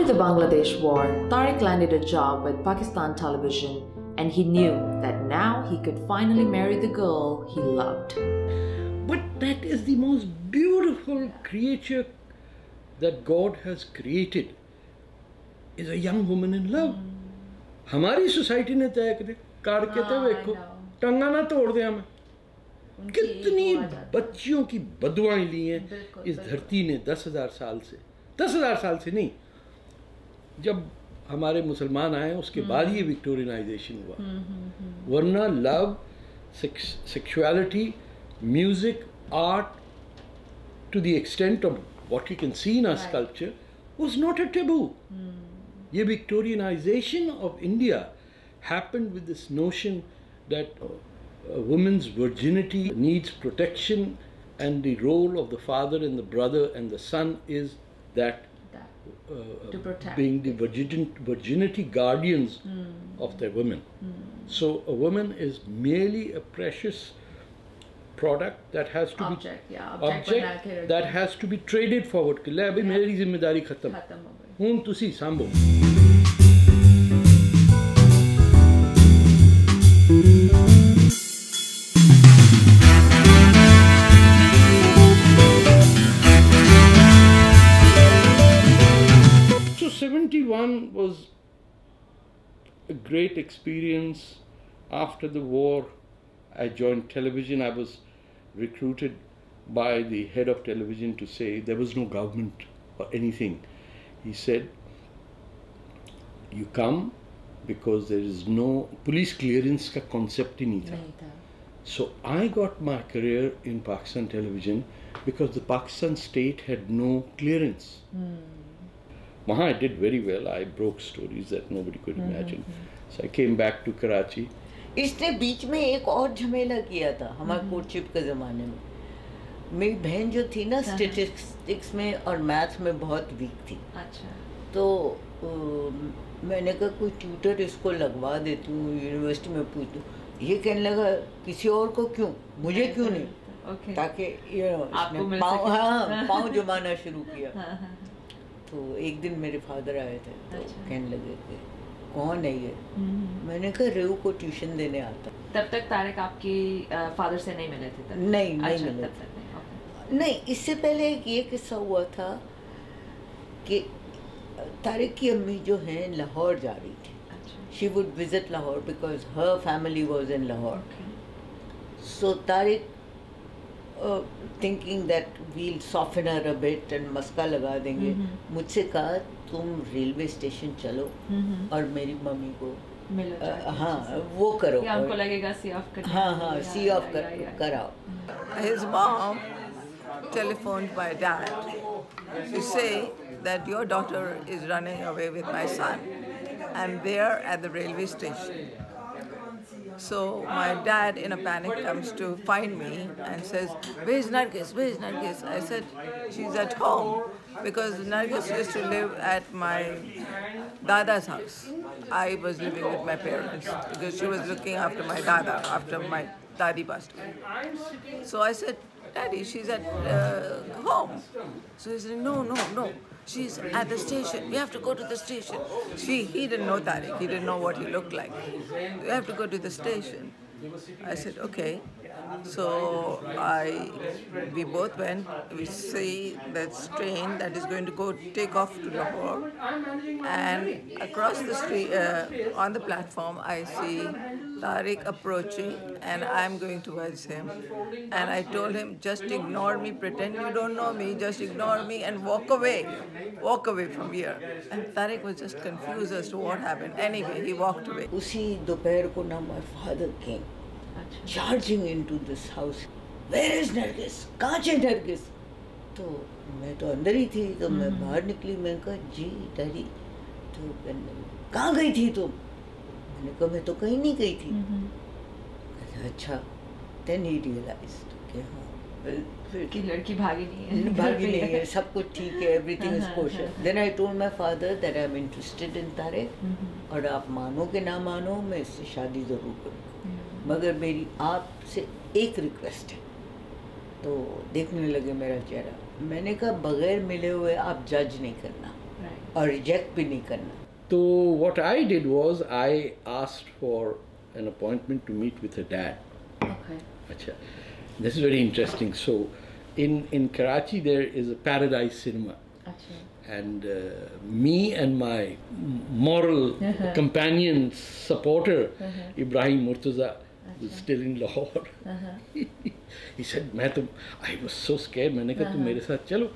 After the Bangladesh war, Tariq landed a job with Pakistan Television, and he knew that now he could finally marry the girl he loved. But that is the most beautiful creature that God has created, is a young woman in love. हमारी society ने तय कर के तो देखो टंगा ना तोड़ दिया मैं कितनी बच्चियों की बदुआएं ली हैं इस धरती ने 10,000 साल से 10,000 साल से नहीं जब हमारे मुसलमान आए उसके बाद ही विक्टोरियनाइजेशन हुआ वरना love sexuality music art to the extent of what you can see in our sculpture was not a taboo. The Victorianization of India happened with this notion that a woman's virginity needs protection and the role of the father and the brother and the son is that To protect. being the virginity guardians of their women. So a woman is merely a precious product that has to object that has to be traded forward कि ले अभी मेरी जिम्मेदारी खत्म हूँ तुसी सांभो So 71 was a great experience. After the war I joined television. I was recruited by the head of television to say there was no government or anything. He said, you come because there is no police clearance ka concept hi nahi tha. So I got my career in Pakistan television because the Pakistan state had no clearance. I did very well. I broke stories that nobody could imagine. So I came back to Karachi. इसने बीच में एक और झमेला किया था हमारे courtship के ज़माने में मेरी बहन जो थी ना स्टैटिस्टिक्स में और मैथ्स में बहुत वीक थी अच्छा तो मैंने कहा कोई ट्यूटर इसको लगवा देती हूँ यूनिवर्सिटी में पूछ लूँ ये कहने लगा किसी और को क्यों मुझे क्यों नहीं ताकि पाँव जमाना शुरू किया तो एक दिन मेरे फादर आए थे तो कहने लगे कि कौन है ये मैंने कहा रेऊ को ट्यूशन देने आता तब तक तारिक आपके फादर से नहीं मिले थे तब? नहीं मिले थे नहीं इससे पहले एक ये किस्सा हुआ था कि तारिक की अम्मी जो हैं लाहौर जा रही थी she would visit Lahore because her family was in Lahore so Tariq thinking that will soften her a bit and मस्का लगा देंगे मुझसे कहा तुम रेलवे स्टेशन चलो और मेरी मम्मी को हाँ वो करो उनको लगेगा सी ऑफ कर हाँ सी ऑफ कराओ His mom telephoned my dad to say that your daughter is running away with my son and they are at the railway station. So my dad in a panic comes to find me and says, where's Nargis? Where's Nargis? I said, she's at home because Nargis used to live at my dada's house. I was living with my parents because she was looking after my dada after my dadi passed away. So I said, Daddy, she's at home. So he said, no. She's at the station. We have to go to the station. He didn't know Tariq. He didn't know what he looked like. We have to go to the station. I said, okay. So we both went. We see that train that is going to go take off to Lahore. And across the street, on the platform, I see Tariq approaching and I'm going towards him. And I told him, just ignore me, pretend you don't know me, just ignore me and walk away. Walk away from here. And Tariq was just confused as to what happened. Anyway, he walked away. उसी दोपहर को ना my father came charging into this house. Where is Nargis? कहाँ है Nargis? तो मैं तो अंदर ही थी तो मैं बाहर निकली मैं कहा जी डैडी तो कहाँ गई थी तुम मैंने कहा मैं तो कहीं नहीं गई थी अच्छा then he realized कि हाँ कि लड़की भागी नहीं है सब कुछ ठीक है everything is kosher. Then I told my father that I'm interested in Tariq और आप मानो कि ना मानो मैं इससे शादी ज़रूर करूँगा मगर मेरी आपसे एक रिक्वेस्ट है तो देखने लगे मेरा चेहरा मैंने कहा बगैर मिले हुए आप जज नहीं करना और रिजेक्ट भी नहीं करना. So what I did was I asked for an appointment to meet with her dad. Okay. Achha. This is very interesting. So in Karachi there is a Paradise Cinema. Achha. And me and my moral companion, supporter, Ibrahim Murtaza, who's still in Lahore, he said, I was so scared, मैंने कहा तुम मेरे साथ चलो.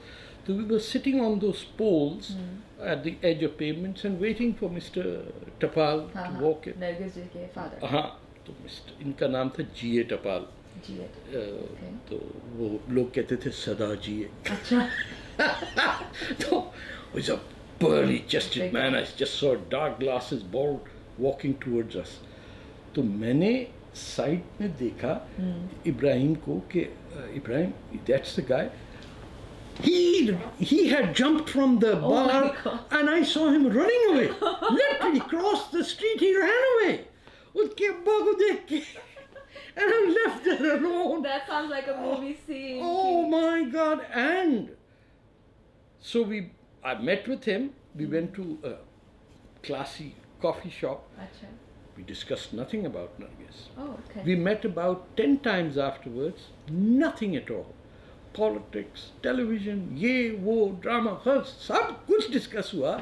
So we were sitting on those poles at the edge of pavements and waiting for Mr. Tapal to walk in. Nargis ji के father. हाँ, तो इनका नाम था G.A. Tapal. तो वो लोग कहते थे सदा G.A. अच्छा. So was a burly chested man. I just saw dark glasses, bald, walking towards us. तो मैंने साइड में देखा इब्राहिम को कि Ibrahim, that's the guy. He had jumped from the bar and I saw him running away. Literally crossed the street, he ran away. उसके अब्बा को देख के and I'm left there alone. That sounds like a movie scene. Oh my God! And so I met with him. We went to a classy coffee shop. Achha. We discussed nothing about Nargis. Oh, okay. We met about 10 times afterwards. Nothing at all. Politics, television, ये वो drama, सब कुछ discuss हुआ.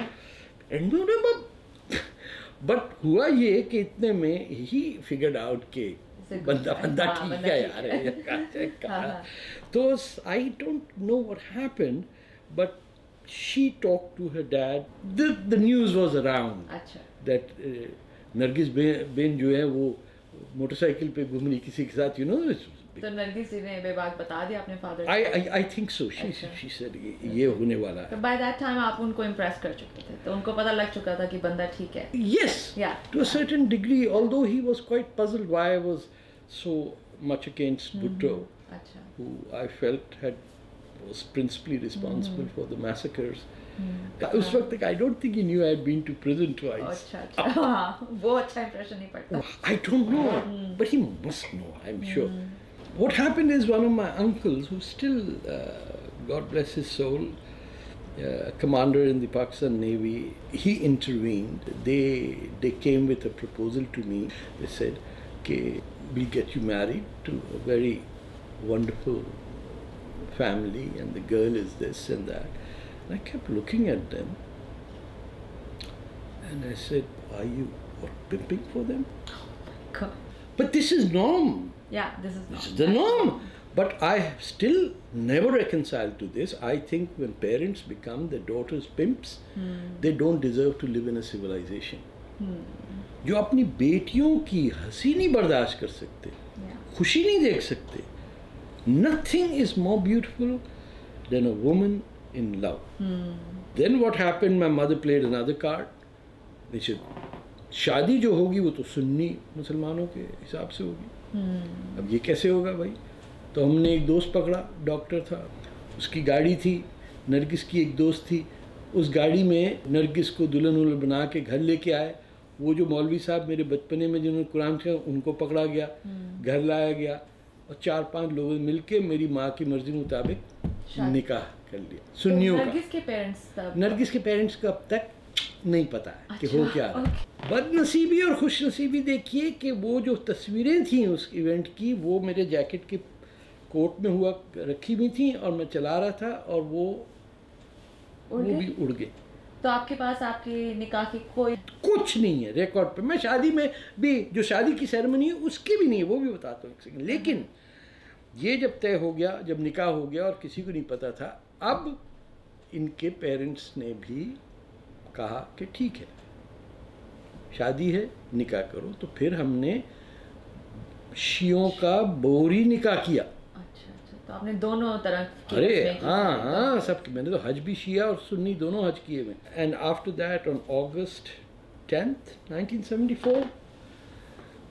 But हुआ ये कि इतने में he figured out कि बंदा ठीक है यार. तो I don't know what happened, but she talked to her dad. The news was around that Nargis Ben जो है वो मोटरसाइकिल पे घूम रही किसी के साथ, you know. तो नरगिस जी ने बेबाक बता दिया अपने फादर को. I think so. She said ये होने वाला है. तो by that time आप उनको impress कर चुके थे, तो उनको पता लग चुका था कि बंदा ठीक है. Yes. Yeah. To a certain degree, although he was quite puzzled why I was so much against Bhutto, who I felt was principally responsible for the massacres. उस वक्त तक I don't think he knew I had been to prison twice. अच्छा. वो अच्छा impression नहीं पड़ता. I don't know, but he must know, I'm sure. What happened is one of my uncles, who still, God bless his soul, commander in the Pakistan Navy, he intervened. They came with a proposal to me. They said, okay, we'll get you married to a very wonderful family, and the girl is this and that. And I kept looking at them, and I said, are you pimping for them? Oh my God. But this is norm. Yeah, this is norm. This is the norm. But I have still never reconciled to this. I think when parents become their daughters' pimps, they don't deserve to live in a civilization. जो अपनी बेटियों की हंसी नहीं बर्दाश्त कर सकते, खुशी नहीं देख सकते. Nothing is more beautiful than a woman in love. Then what happened? My mother played another card. They said, शादी जो होगी वो तो सुन्नी मुसलमानों के हिसाब से होगी. अब ये कैसे होगा भाई? तो हमने एक दोस्त पकड़ा, डॉक्टर था, उसकी गाड़ी थी, नरगिस की एक दोस्त थी. उस गाड़ी में नरगिस को दुल्हन बना के घर लेके आए. वो जो मौलवी साहब मेरे बचपने में जिन्होंने कुरान किया उनको पकड़ा गया, घर लाया गया, और 4-5 लोग मिलके मेरी माँ की मर्जी मुताबिक निकाह कर लिया. सुन्नियों का. नरगिस के पेरेंट्स का अब तक नहीं पता है कि हो क्या रहा है. बदनसीबी और खुशनसीबी देखिए कि वो जो तस्वीरें थी उस इवेंट की, वो मेरे जैकेट के कोट में हुआ रखी हुई थी, और मैं चला रहा था और वो भी उड़ गए. तो आपके पास आपके निकाह की कोई कुछ नहीं है रिकॉर्ड पे. मैं शादी में भी जो शादी की सेरेमनी है उसकी भी नहीं है, वो भी बताता हूँ एक सेकंड. लेकिन ये जब तय हो गया, जब निकाह हो गया और किसी को नहीं पता था, अब इनके पेरेंट्स ने भी कहा कि ठीक है शादी है, निकाह करो. तो फिर हमने शियों का बोरी निकाह किया. तो आपने दोनों तरफ. अरे हाँ, सब. मैंने तो हज भी शिया और सुन्नी दोनों हज किए हुए. And after that on August 10th, 1974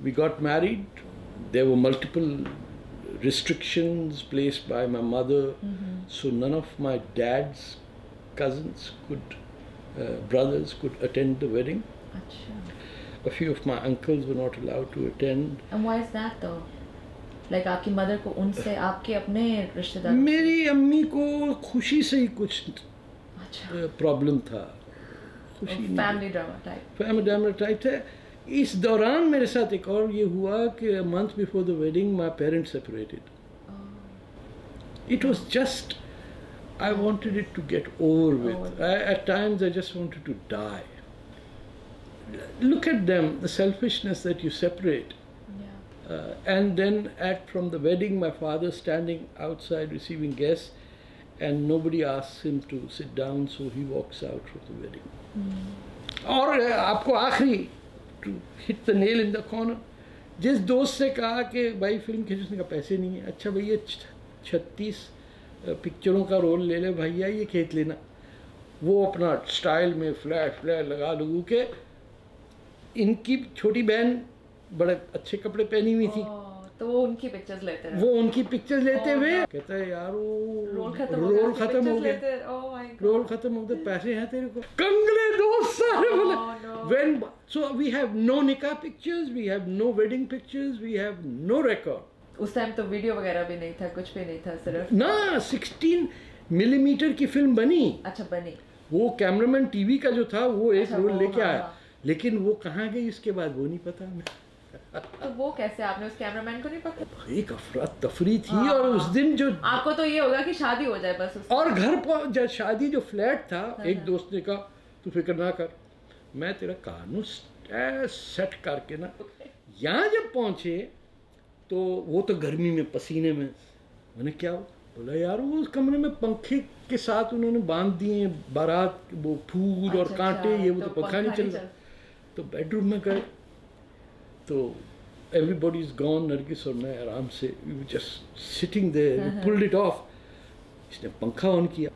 we got married. There were multiple restrictions placed by my mother, so none of my dad's cousins brothers could attend the wedding. A few of my uncles were not allowed to attend. And why is that though? Like आपकी mother को उनसे आपके अपने रिश्तेदार. मेरी अम्मी को खुशी से ही कुछ प्रॉब्लम था. खुशी नहीं family drama type. Family drama type था। इस दौरान मेरे साथ एक और ये हुआ कि month before the wedding my parents separated. It was just, I wanted it to get over with. At times I just wanted to die. Look at them, the selfishness that you separate. And then from the wedding, my father standing outside receiving guests, and nobody asks him to sit down, so he walks out from the wedding. और आपको आखिरी to hit the nail in the corner, जिस दोस्त से कहा कि भाई film खींच, उसने कहा पैसे नहीं है। अच्छा भैया 36 पिक्चरों का रोल ले ले भैया, ये खेत लेना। वो अपना स्टाइल में फ्लैश लगा लगू के, इनकी छोटी बहन बड़े अच्छे कपड़े पहनी हुई थी, तो वो उनकी पिक्चर्स लेते रहे। वो उनकी पिक्चर्स लेते हुए कहता है यार वो रोल खत्म हो गया, रोल खत्म हो गया, पैसे हैं तेरे को। कंगले दोस्त सारे बोले when so we have no nikah pictures, we have no wedding pictures, we have no record. उस टाइम तो वीडियो वगैरह भी नहीं था, कुछ भी नहीं था, सिर्फ ना 16 मिलीमीटर की फिल्म बनी। अच्छा बनी। वो कैमरामैन टीवी का जो था वो एक अच्छा, रोल लेके आया, हाँ। लेकिन वो कहाँ गई इसके बाद वो नहीं पता हमें। तो वो कैसे, आपने उस कैमरामैन को नहीं पता? एक अफरा तफरी थी। और उस दिन जो आपको तो ये होगा कि शादी हो जाए बस और घर पर जब शादी जो फ्लैट था, एक दोस्त ने कहा तू फिक्र ना कर, मैं तेरा कानून सेट करके ना। यहाँ जब पहुँचे तो वो तो गर्मी में पसीने में, मैंने क्या बोला यार वो उस कमरे में पंखे के साथ उन्होंने बांध दिए बारात, वो फूल और कांटे, ये वो तो पंखा नहीं चल रहा। तो बेडरूम में गए तो एवरीबॉडी इज गॉन, नरगिस और मैं आराम से just sitting there, pulled it off. इसने पंखा ऑन किया,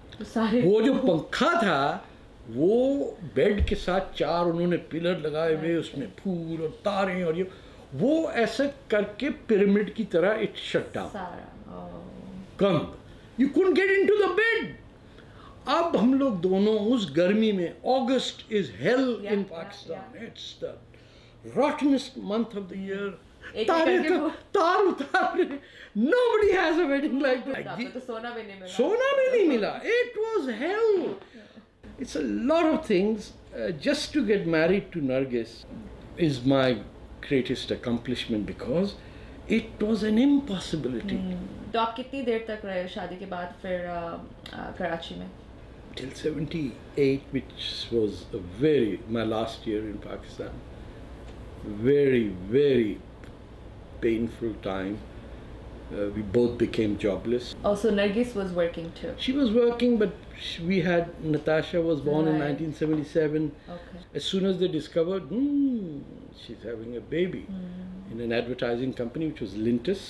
वो जो पंखा था वो बेड के साथ 4 उन्होंने पिलर लगाए हुए, उसमें फूल और तारे और ये, वो ऐसे करके पिरामिड की तरह it shut down. Come you couldn't get into the bed. अब हम लोग दोनों उस गर्मी में, August is hell in Pakistan, it's the rottenest month of the year. तार उतार रहे, nobody has a wedding like that. तो सोना भी नहीं मिला। सोना भी नहीं मिला। It was hell. It's a lot of things. Just to get married to Nargis is my greatest accomplishment because it was an impossibility. तो आप कितनी देर तक रहे शादी के बाद फिर कराची में? Till 78, which was my last year in Pakistan. Very, very painful time. We both became jobless. Also, Nargis was working too. She was working, but Natasha was born in 1977. Okay. As soon as they discovered, she's having a baby in an advertising company, which was Lintus,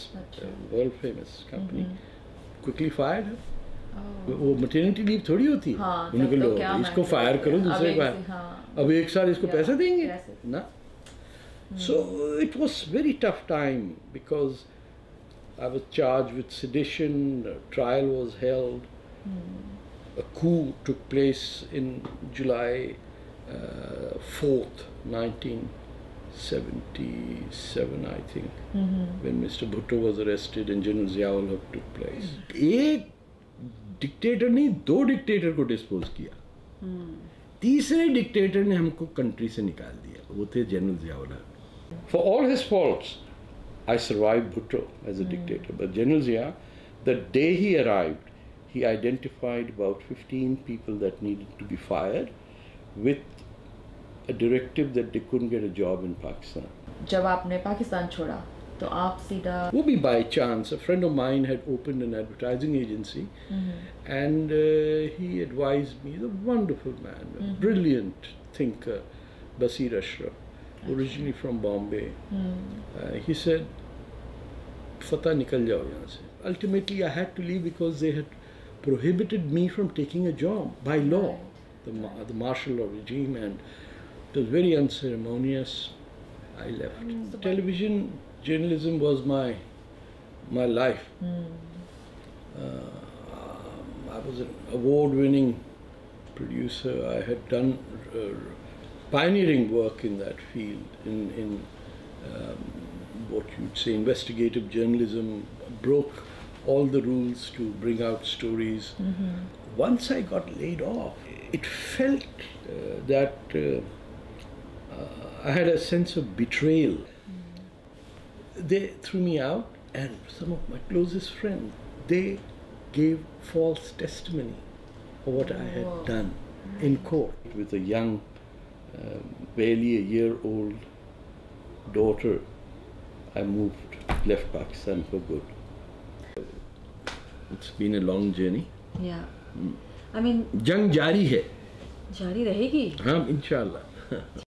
a world famous company, quickly fired her. वो maternity leave थोड़ी होती है, उनको लो इसको fire करो, दूसरे को अब 1 साल इसको पैसे देंगे ना। So it was very tough time because I was charged with sedition, a trial was held, a coup took place in July 4th, 1977, I think, when Mr. Bhutto was arrested and General Ziaul Haq took place. एक dictator नहीं, 2 dictator को dispose किया, तीसरे dictator ने हमको country से निकाल दिया, वो थे जनरल जियाउल हक। For all his faults, I survived Bhutto as a dictator. But General Zia, the day he arrived, he identified about 15 people that needed to be fired with a directive that they couldn't get a job in Pakistan. जब आपने पाकिस्तान छोड़ा तो आप सीधा वो भी by chance, a friend of mine had opened an advertising agency and he advised me, the wonderful man, a brilliant thinker, Basir Ashraf, originally from Bombay. He said, Fatah nikal jao yahan se. Ultimately I had to leave because they had prohibited me from taking a job by law, the martial law regime, and it was very unceremonious. I left. Television journalism was my life. I was an award-winning producer. I had done pioneering work in that field, in what you'd say investigative journalism, broke all the rules to bring out stories. Once I got laid off, it felt that I had a sense of betrayal. They threw me out, and some of my closest friends, they gave false testimony of what I had done in court. With a young, barely a year-old daughter, I left Pakistan for good. It's been a long journey. Yeah. I mean, जंग जारी है. जारी रहेगी. हाँ, इंशाल्लाह.